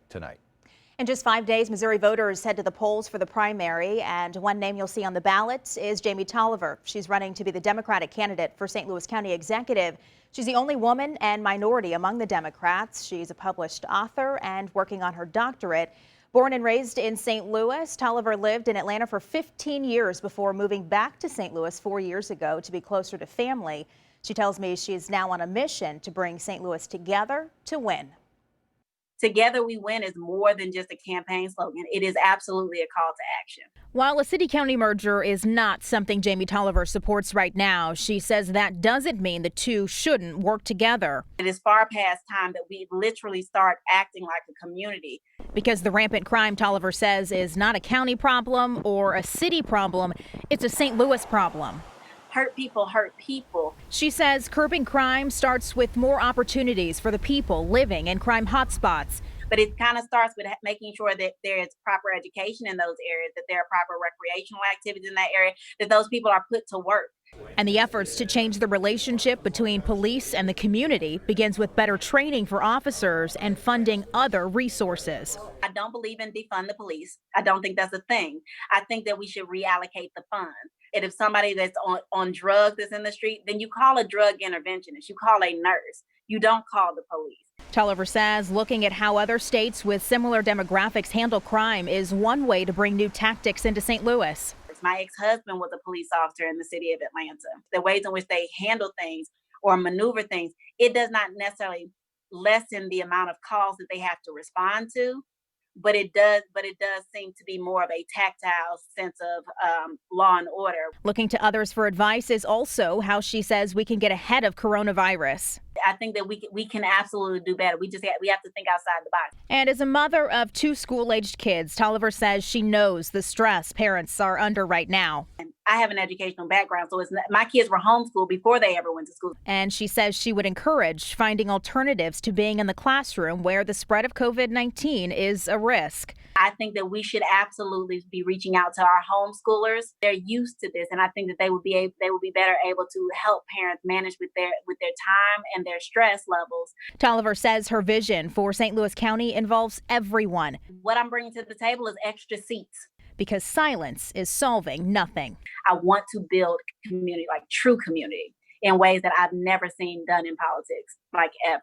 tonight. In just 5 days, Missouri voters head to the polls for the primary, and one name you'll see on the ballot is Jamie Tolliver. She's running to be the Democratic candidate for St. Louis County Executive. She's the only woman and minority among the Democrats. She's a published author and working on her doctorate. Born and raised in St. Louis, Tolliver lived in Atlanta for 15 years before moving back to St. Louis 4 years ago to be closer to family. She tells me she is now on a mission to bring St. Louis together to win. Together we win is more than just a campaign slogan. It is absolutely a call to action. While a city-county merger is not something Jamie Tolliver supports right now, she says that doesn't mean the two shouldn't work together. It is far past time that we literally start acting like a community. Because the rampant crime, Tolliver says, is not a county problem or a city problem, it's a St. Louis problem. Hurt people hurt people. She says curbing crime starts with more opportunities for the people living in crime hotspots. But it kind of starts with making sure that there is proper education in those areas, that there are proper recreational activities in that area, that those people are put to work. And the efforts to change the relationship between police and the community begins with better training for officers and funding other resources. I don't believe in defund the police. I don't think that's a thing. I think that we should reallocate the funds. And if somebody that's on drugs is in the street, then you call a drug interventionist, you call a nurse, you don't call the police. Tolliver says looking at how other states with similar demographics handle crime is one way to bring new tactics into St. Louis. My ex-husband was a police officer in the city of Atlanta. The ways in which they handle things or maneuver things, it does not necessarily lessen the amount of calls that they have to respond to, but it does seem to be more of a tactile sense of law and order. Looking to others for advice is also how she says we can get ahead of coronavirus. I think that we can absolutely do better. We have to think outside the box. And as a mother of 2 school-aged kids, Tolliver says she knows the stress parents are under right now. And I have an educational background, so my kids were homeschooled before they ever went to school. And she says she would encourage finding alternatives to being in the classroom where the spread of COVID-19 is a risk. I think that we should absolutely be reaching out to our homeschoolers. They're used to this, and I think that they would be better able to help parents manage with their time and their stress levels. Tolliver says her vision for St. Louis County involves everyone. What I'm bringing to the table is extra seats. Because silence is solving nothing. I want to build community, like true community, in ways that I've never seen done in politics, like ever.